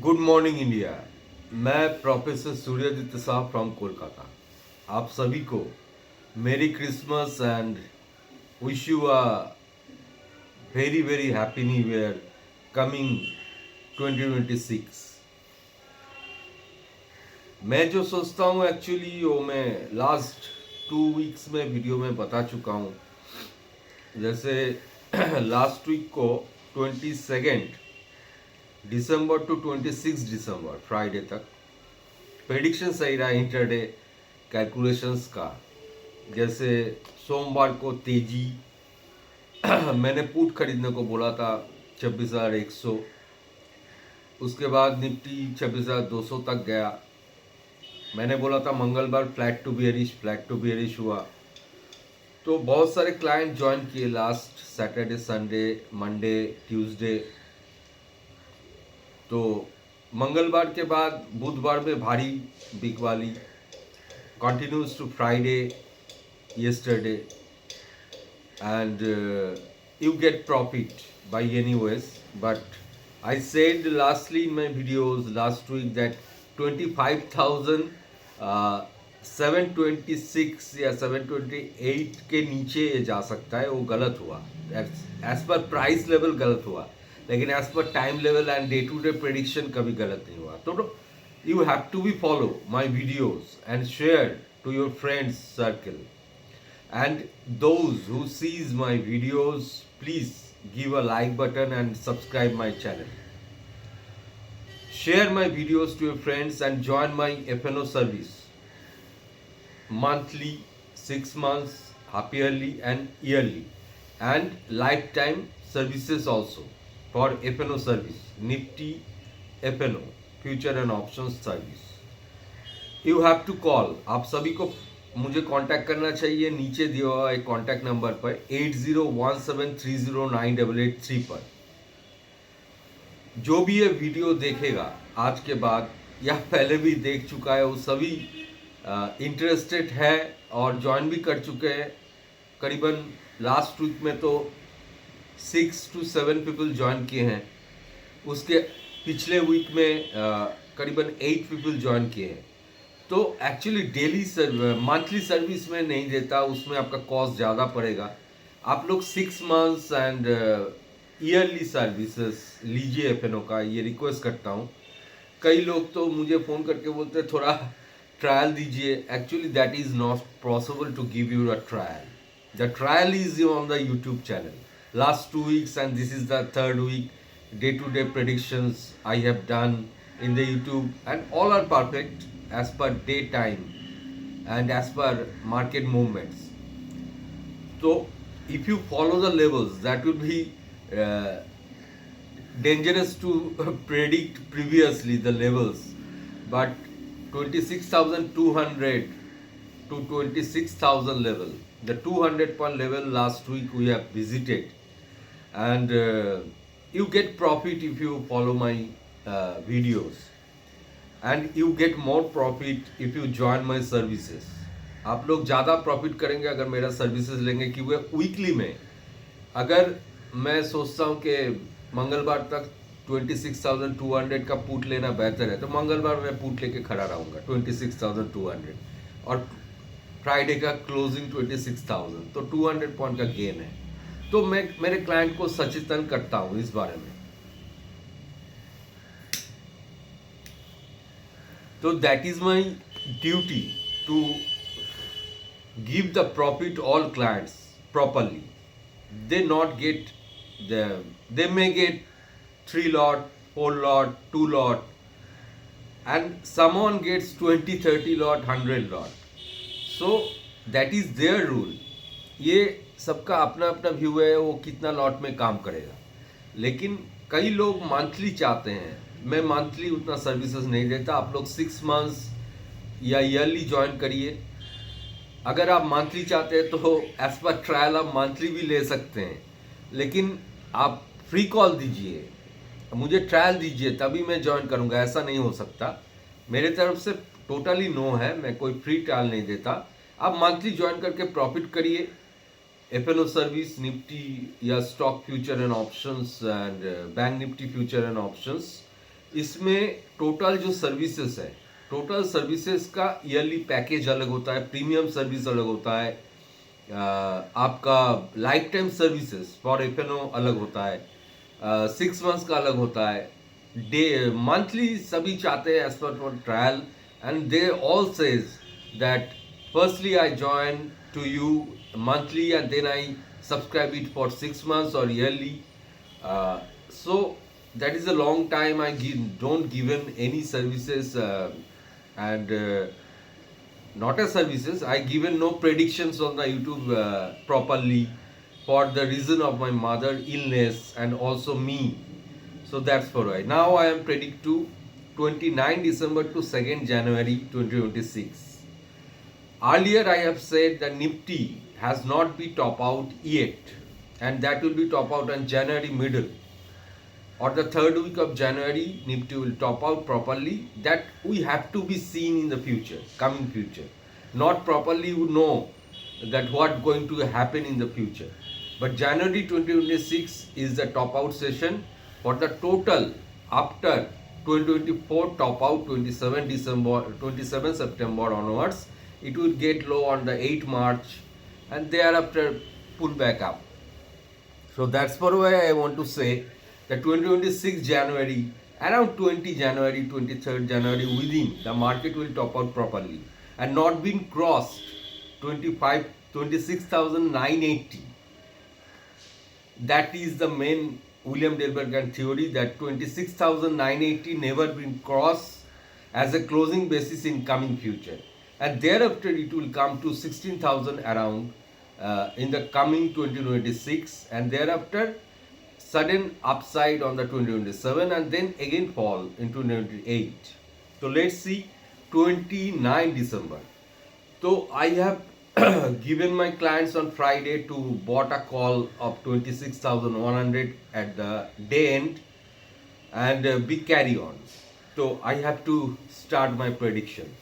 Good morning India. मैं professor सूर्यदित्य साहब from Kolkata. आप सभी को मेरी Christmas and wish you a very very happy new year coming 2026। मैं जो सोचता हूँ एक्चुअली वो मैं लास्ट 2 वीक्स में वीडियो में बता चुका हूँ। जैसे लास्ट वीक को 22 दिसंबर टू 26 दिसंबर फ्राइडे तक प्रेडिक्शन सही रहा इंटरडे कैलकुलेशंस का। जैसे सोमवार को तेजी मैंने पुट खरीदने को बोला था 26,100। उसके बाद निफ्टी 26,200 तक गया। मैंने बोला था मंगलवार फ्लैट टू बियरिश हुआ। तो बहुत सारे क्लाइंट ज्वाइन किए last Saturday Sunday Monday Tuesday. तो मंगलवार के बाद बुधवार में भारी बिग वाली continues to Friday yesterday, and you get profit by anyways. But I said lastly in my videos last week that 25,000 726 या 728 के नीचे ये जा सकता है। वो गलत हुआ एज पर प्राइस लेवल, गलत हुआ, लेकिन as per time level and day to day prediction कभी गलत नहीं हुआ। तो you have to be follow my videos and share to your friends circle, and those who sees my videos please give a like button and subscribe my channel. Share my videos to your friends and join my FNO service monthly, 6 months, half yearly and yearly, and lifetime services also for FNO service, Nifty FNO future and options service. You have to call. आप सभी को मुझे contact करना चाहिए नीचे दिया हुआ एक कांटेक्ट नंबर पर 8017309883 पर। जो भी ये वीडियो देखेगा आज के बाद या पहले भी देख चुका है वो सभी इंटरेस्टेड है और ज्वाइन भी कर चुके हैं। करीबन लास्ट वीक में तो 6 to 7 पीपल ज्वाइन किए हैं। उसके पिछले वीक में करीबन 8 पीपल ज्वाइन किए हैं। तो एक्चुअली डेली मंथली सर्विस में नहीं देता, उसमें आपका कॉस्ट ज़्यादा पड़ेगा। आप लोग 6 मंथ्स एंड ईयरली सर्विसेज लीजिए एफएनओ का, ये रिक्वेस्ट करता हूँ। कई लोग तो मुझे फ़ोन करके बोलते हैं थोड़ा ट्रायल दीजिए। Actually that is not possible to give you a trial. The trial is on the YouTube channel last 2 weeks and this is the third week. Day-to-day predictions I have done in the YouTube, and all are perfect as per daytime and as per market movements. So if you follow the levels, that will be uh, dangerous to predict previously the levels. But 26,200 to 26,000 level, the 200 point level last week we have visited, and you get profit if you follow my videos, and you get more profit if you join my services. आप लोग ज़्यादा profit करेंगे अगर मेरा services लेंगे, क्योंकि weekly में अगर मैं सोचता हूँ कि मंगलवार तक 26,200 का पुट लेना बेहतर है, तो मंगलवार मैं पुट लेके खड़ा रहूँगा 26,200, और फ्राइडे का क्लोजिंग 26,000, तो 200 पॉइंट का गेन है। तो मैं मेरे क्लाइंट को सचेतन करता हूँ इस बारे में। तो that is my duty to give the profit all clients properly. They not get they may get 3 lot, 4 lot, 2 lot, and someone gets 20, 30 lot, 100 lot. So that is their rule. ये सबका अपना अपना व्यू है, वो कितना lot में काम करेगा। लेकिन कई लोग मंथली चाहते हैं, मैं मंथली उतना सर्विसेज नहीं देता। आप लोग 6 मंथ्स या ईयरली ज्वाइन करिए। अगर आप मंथली चाहते हैं तो एज पर ट्रायल आप मंथली भी ले सकते हैं, लेकिन आप फ्री कॉल दीजिए, मुझे ट्रायल दीजिए, तभी मैं ज्वाइन करूंगा। ऐसा नहीं हो सकता, मेरे तरफ से टोटली नो है, मैं कोई फ्री ट्रायल नहीं देता। आप मंथली ज्वाइन करके प्रॉफिट करिए। एफएनओ सर्विस, निफ्टी या stock future and options, and bank Nifty future and options, इसमें टोटल जो सर्विसेज है, टोटल सर्विसेज का ईयरली पैकेज अलग होता है, प्रीमियम सर्विस अलग होता है, आपका life time services for FNO अलग होता है, 6 मंथ्स का अलग होता है, डे मंथली सभी चाहते हैं as per for trial, and they all says that firstly I join to you monthly and then I subscribe it for 6 months or yearly. So that is a long time. I don't given any services and not as services. I given no predictions on the YouTube properly for the reason of my mother illness and also me. So that's for why. Now I am predict to 29 December to 2nd January 2026. Earlier I have said that Nifty has not been top out yet, and that will be top out on January middle or the third week of January. Nifty will top out properly. That we have to be seen in the future, coming future. Not properly you know that what going to happen in the future. But January 2026 is the top out session for the total after 2024 top out 27 September onwards. It will get low on the 8th March and thereafter pull back up. So that's for why I want to say that 2026 January, around 20 January, 23rd January within, the market will top out properly and not being crossed 26,980. That is the main William Delbergan theory, that 26,980 never been crossed as a closing basis in coming future. And thereafter it will come to 16,000 around in the coming 2026, and thereafter sudden upside on the 2027 and then again fall in 2028. So let's see 29 December. So I have given my clients on Friday to bought a call of 26,100 at the day end and big carry on. So I have to start my prediction.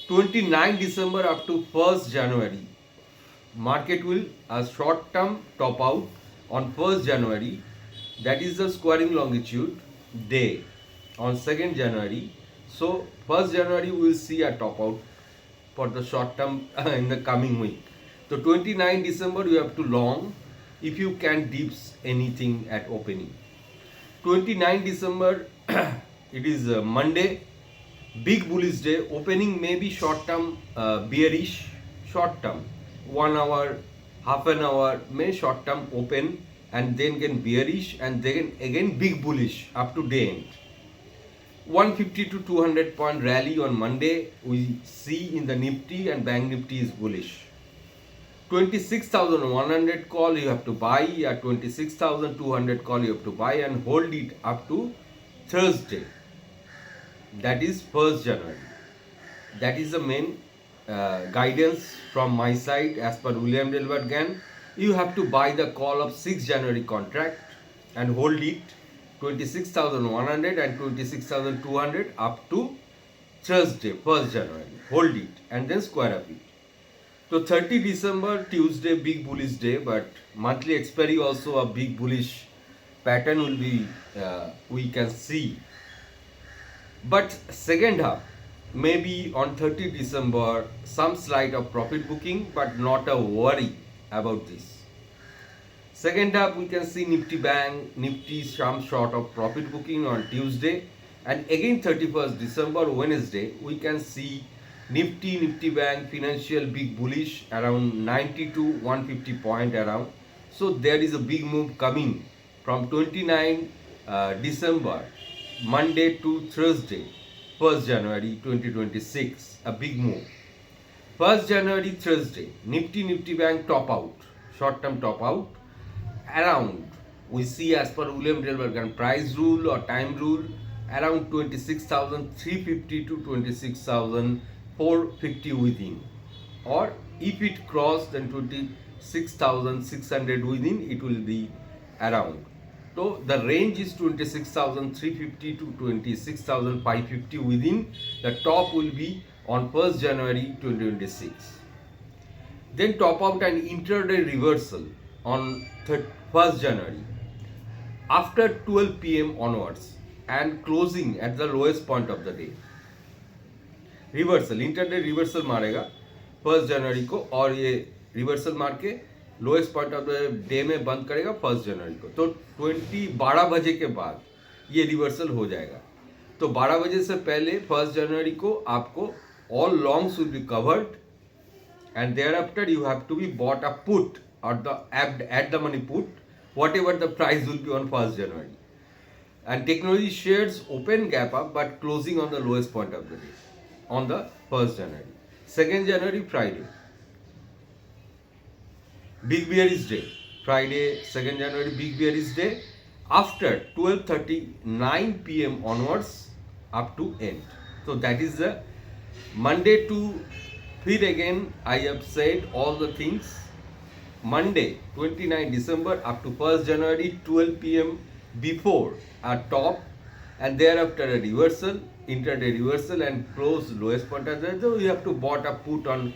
29 December up to 1st January, market will a short term top out on 1st January, that is the squaring longitude day on 2nd January. So 1st January we will see a top out for the short term in the coming week. So 29 December you have to long if you can dips anything at opening. 29 December it is Monday, big bullish day. Opening may be short term bearish, short term 1 hour, half an hour may short term open and then again bearish and then again big bullish up to day end. 150 to 200 point rally on Monday we see in the Nifty, and Bank Nifty is bullish. 26,100 call you have to buy, at 26,200 call you have to buy and hold it up to Thursday, that is 1st January. That is the main guidance from my side as per William Delbergan. You have to buy the call of 6th January contract and hold it 26,100 and 26,200 up to Thursday 1st January. Hold it and then square up it. So 30 December Tuesday big bullish day, but monthly expiry also a big bullish pattern will be we can see. But second half maybe on 30 December some slight of profit booking, but not a worry about this. Second half we can see Nifty Bank, Nifty some short of profit booking on Tuesday, and again 31st December Wednesday we can see Nifty, Nifty Bank, financial big bullish around 90 to 150 point around. So there is a big move coming from 29 December Monday to Thursday 1st January 2026, a big move. 1st January Thursday, Nifty, Nifty Bank top out, short term top out around, we see as per William Delbergan price rule or time rule, around 26,350 to 26,450 within, or if it crossed then 26,600 within, it will be around. So the range is 26,350 to 26,550 within. The top will be on 1st January 2026. Then top out an intraday reversal on 1st January. after 12 p.m. onwards and closing at the lowest point of the day. Reversal, intraday reversal मारेगा 1 जनवरी को और ये reversal मार के lowest point of the day में बंद करेगा 1 जनवरी को। तो 12 बजे के बाद ये रिवर्सल हो जाएगा। तो 12 बजे से पहले 1 जनवरी को आपको all longs will be covered and thereafter you have to be bought a put or the at the money put whatever the price will be on 1st January. And technology shares open gap up but closing on the lowest point of the day on the 1st January. 2nd January Friday, Big Bearish Day. Friday 2nd January Big Bearish Day after 12:39 p.m. onwards up to end. So that is the Monday to फिर again I have said all the things. Monday 29 December up to 1st January 12 p.m. before a top and thereafter a reversal, intraday reversal and close lowest point of the day. So you have to bought a put on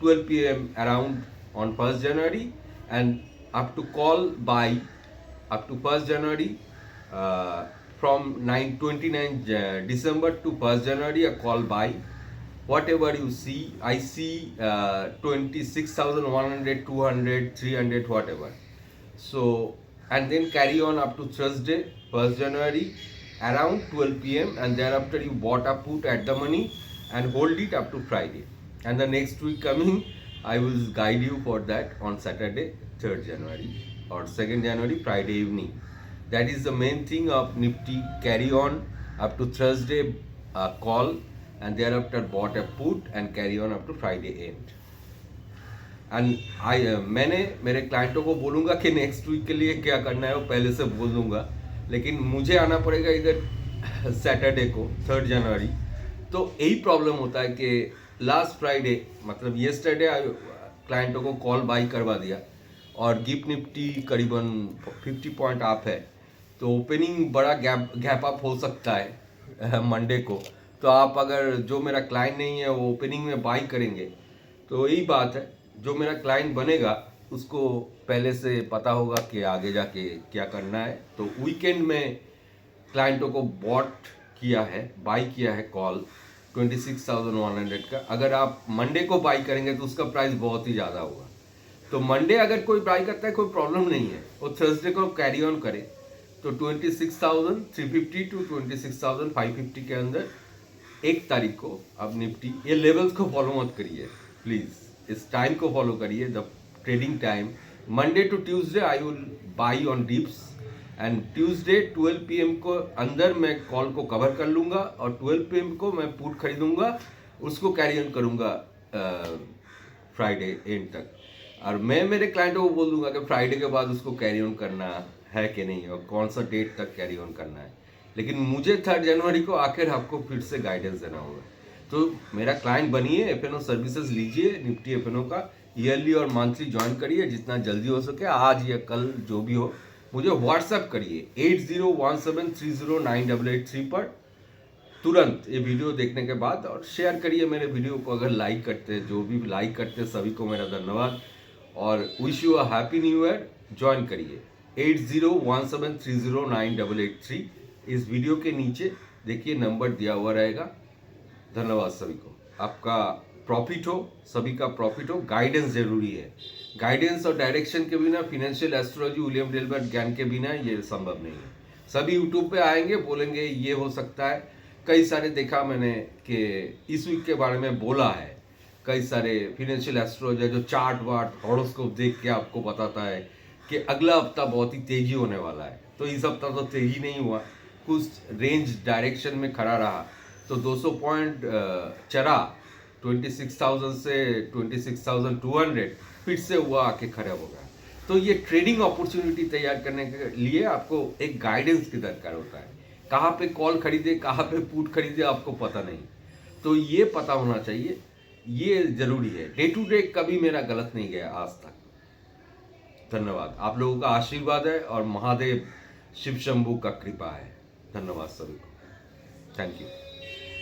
12 p.m. around on 1st January and up to call buy up to 1st January from 29 December to 1st January a call buy. Whatever you see, I see 26,100, 200, 300, whatever. So, and then carry on up to Thursday, 1st January, around 12 p.m. and thereafter you bought a put at the money and hold it up to Friday. And the next week coming, I will guide you for that on Saturday, 3rd January or 2nd January, Friday evening. That is the main thing of Nifty. Carry on up to Thursday call. And thereafter bought a put and carry on up to Friday end. And मैंने मेरे क्लाइंटों को बोलूँगा कि next week के लिए क्या करना है वो पहले से बोल दूँगा, लेकिन मुझे आना पड़ेगा इधर सैटरडे को 3rd जनवरी। तो यही प्रॉब्लम होता है कि लास्ट फ्राइडे मतलब येस्टरडे क्लाइंटों को कॉल बाई करवा दिया और गिफ्ट निफ्टी करीबन 50 पॉइंट अप है, तो ओपनिंग बड़ा गैप अप हो सकता है मंडे को। तो आप अगर जो मेरा क्लाइंट नहीं है वो ओपनिंग में बाई करेंगे तो यही बात है, जो मेरा क्लाइंट बनेगा उसको पहले से पता होगा कि आगे जाके क्या करना है। तो वीकेंड में क्लाइंटों को बॉट किया है, बाई किया है कॉल 26,100 का। अगर आप मंडे को बाई करेंगे तो उसका प्राइस बहुत ही ज़्यादा होगा। तो मंडे अगर कोई बाई करता है कोई प्रॉब्लम नहीं है, वो थर्सडे को कैरी ऑन करे तो 26,350 टू 26,550 के अंदर 1 तारीख को अब निफ्टी, ये लेवल्स को फॉलो मत करिए प्लीज़, इस टाइम को फॉलो करिए, the trading time. Monday to Tuesday I will buy on dips and Tuesday 12 PM को अंदर मैं कॉल को कवर कर लूँगा और 12 PM को मैं पुट खरीदूँगा, उसको कैरी ऑन करूँगा फ्राइडे एंड तक। और मैं मेरे क्लाइंटों को बोल दूँगा कि फ्राइडे के बाद उसको कैरी ऑन करना है कि नहीं और कौन सा डेट तक कैरी ऑन करना है। लेकिन मुझे 3rd जनवरी को आकर आपको फिर से गाइडेंस देना होगा। तो मेरा क्लाइंट बनिए, एफएनओ सर्विसेज लीजिए, निफ्टी एफएनओ का ईयरली और मंथली ज्वाइन करिए जितना जल्दी हो सके, आज या कल जो भी हो मुझे व्हाट्सएप करिए 8017309883 पर तुरंत ये वीडियो देखने के बाद, और शेयर करिए मेरे वीडियो को अगर लाइक करते हैं। जो भी लाइक करते हैं सभी को मेरा धन्यवाद और wish you a happy new year. Join करिए 8017309883। इस वीडियो के नीचे देखिए नंबर दिया हुआ रहेगा। धन्यवाद सभी को, आपका प्रॉफिट हो, सभी का प्रॉफिट हो। गाइडेंस जरूरी है, गाइडेंस और डायरेक्शन के बिना, फाइनेंशियल एस्ट्रोलॉजी विलियम डेलबर्ट ज्ञान के बिना ये संभव नहीं है। सभी यूट्यूब पे आएंगे, बोलेंगे ये हो सकता है। कई सारे देखा मैंने कि इस वीक के बारे में बोला है, कई सारे फाइनेंशियल एस्ट्रोलॉजर जो चार्ट वार्ट हॉरोस्कोप देख के आपको बताता है कि अगला हफ्ता बहुत ही तेजी होने वाला है। तो इस हफ्ता तो तेजी नहीं हुआ, कुछ रेंज डायरेक्शन में खड़ा रहा। तो 200 पॉइंट चढ़ा 26,000 से 26,200 फिर से हुआ आके खराब हो गया। तो ये ट्रेडिंग अपॉर्चुनिटी तैयार करने के लिए आपको एक गाइडेंस की दरकार होता है। कहाँ पे कॉल खरीदे, कहाँ पे पुट खरीदे आपको पता नहीं, तो ये पता होना चाहिए, ये जरूरी है। डे टू डे कभी मेरा गलत नहीं गया आज तक। धन्यवाद, आप लोगों का आशीर्वाद है और महादेव शिव शंभू का कृपा है। धन्यवाद सभी को, थैंक यू।